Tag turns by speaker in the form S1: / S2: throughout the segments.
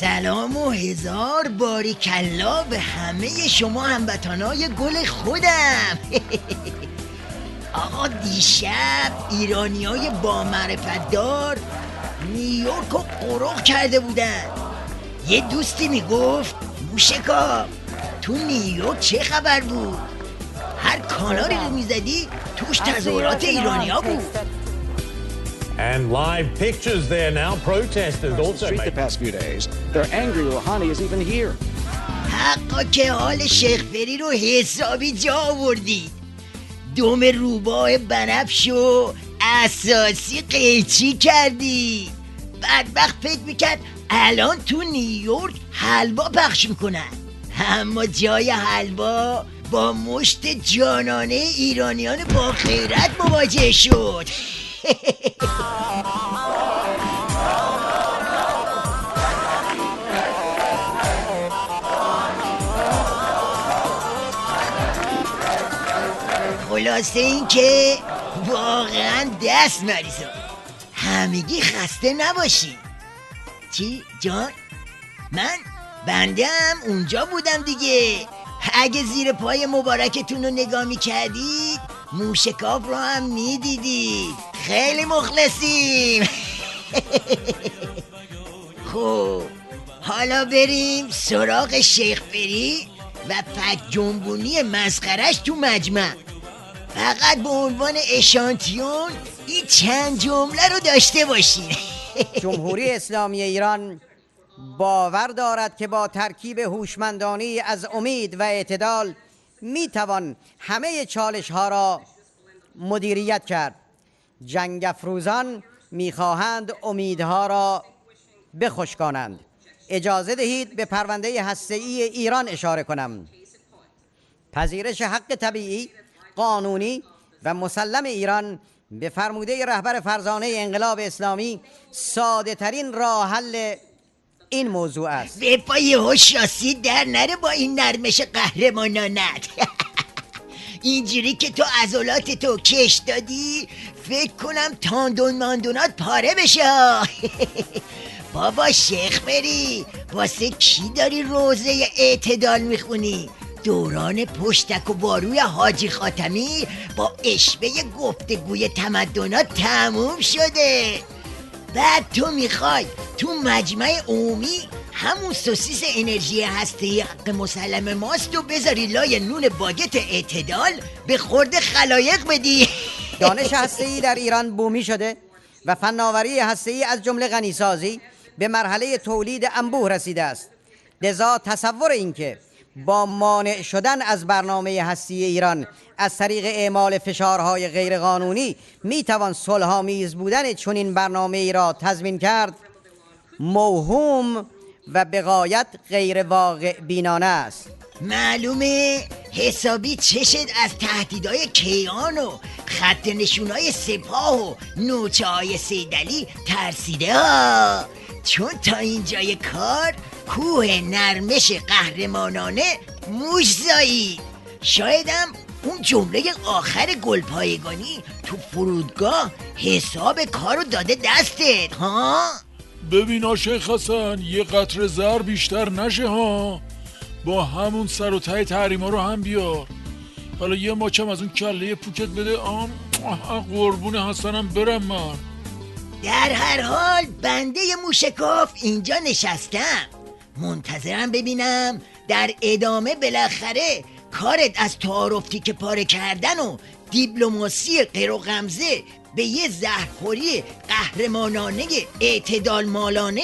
S1: سلام و هزار باریکلا به همه شما هموطنای گل خودم. آقا دیشب ایرانیای با معرفت دار نیویورک رو قرق کرده بودن. یه دوستی میگفت موشکا تو نیویورک چه خبر بود؟ هر کانالی رو میزدی توش تظاهرات ایرانیا بود.
S2: And live pictures there now. Protesters also
S3: made the past few days. They're angry Rouhani is even here.
S1: حقا که حال شیخ فری رو حسابی جا آوردید. دم روباه بنفشو اساسی قیچی کردی. بدبخت فکر میکرد الان تو نیویورک حلوا پخش میکنن، اما جای حلوا با مشت جانانه ایرانیان با غیرت مواجه شد. خلاصه این که واقعا دست مریضا، همگی خسته نباشی. چی جان؟ من بندم اونجا بودم دیگه. اگه زیر پای مبارکتون رو نگاه میکردید موشکاف رو هم میدیدید. خیلی مخلصیم. خب حالا بریم سراغ شیخ فری و فک جنبونی مسخرش تو مجمع. فقط به عنوان اشانتیون این چند جمله رو داشته باشین.
S4: جمهوری اسلامی ایران باور دارد که با ترکیب هوشمندانه از امید و اعتدال میتوان همه چالش ها را مدیریت کرد. جنگ افروزان میخواهند امیدها را بخشکانند. اجازه دهید به پرونده هسته‌ای ایران اشاره کنم. پذیرش حق طبیعی، قانونی و مسلم ایران به فرموده رهبر فرزانه انقلاب اسلامی ساده ترین راه حل این موضوع است.
S1: به پای هوشیاسی در نره با این نرمش قهرمانانت. اینجوری که تو عضلات تو کش دادی فکر کنم تاندون ماندونات پاره بشه. بابا شیخ فری واسه کی داری روزه اعتدال میخونی؟ دوران پشتک و باروی حاجی خاتمی با اشبه گفتگوی تمدنات تموم شده. بعد تو میخوای تو مجمع عمومی همون سوسیس انرژی هسته‌ای حق مسلم ماست و بذاری لای نون باگت اعتدال به خورد خلایق بدی.
S4: دانش هسته‌ای در ایران بومی شده و فناوری هسته‌ای از جمله غنیسازی به مرحله تولید انبوه رسیده است. لذا تصور این که با مانع شدن از برنامه هستی ایران از طریق اعمال فشارهای غیرقانونی میتوان صلح‌آمیز بودن چنین برنامه‌ای را تضمین کرد موهوم و به غایت غیر واقع بینانه است.
S1: معلومه حسابی چشت از تهدیدهای کیان و خط نشونهای سپاه و نوچه های سیدلی ترسیده ها، چون تا اینجای کار کوه نرمش قهرمانانه موش زایی. شایدم اون جمله آخر گلپایگانی تو فرودگاه حساب کارو داده دستت ها؟
S5: ببین شیخ حسن یه قطره زر بیشتر نشه ها، با همون سر و ته تحریما رو هم بیار. حالا یه ماچم از اون کله پوکت بده. قربون حسنم برم من.
S1: در هر حال بنده موشکاف اینجا نشستم منتظرم ببینم در ادامه بالاخره کارت از تعارف تیکه پاره کردن و دیپلماسی غیر و غمزه به یه زهرخوری قهرمانانه اعتدال مالانه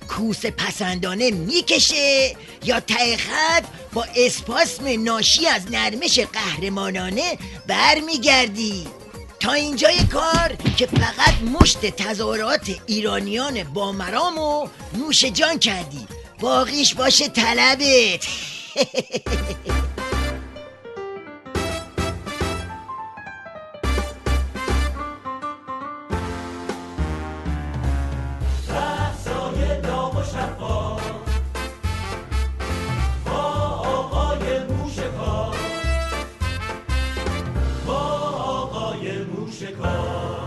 S1: کوس پسندانه میکشه یا ته خط با اسپاسم ناشی از نرمش قهرمانانه برمیگردی. تا اینجای کار که فقط مشت تظاهرات ایرانیان با مرام و نوش جان کردی، باقیش باشه طلبت.
S6: با آقای موشکار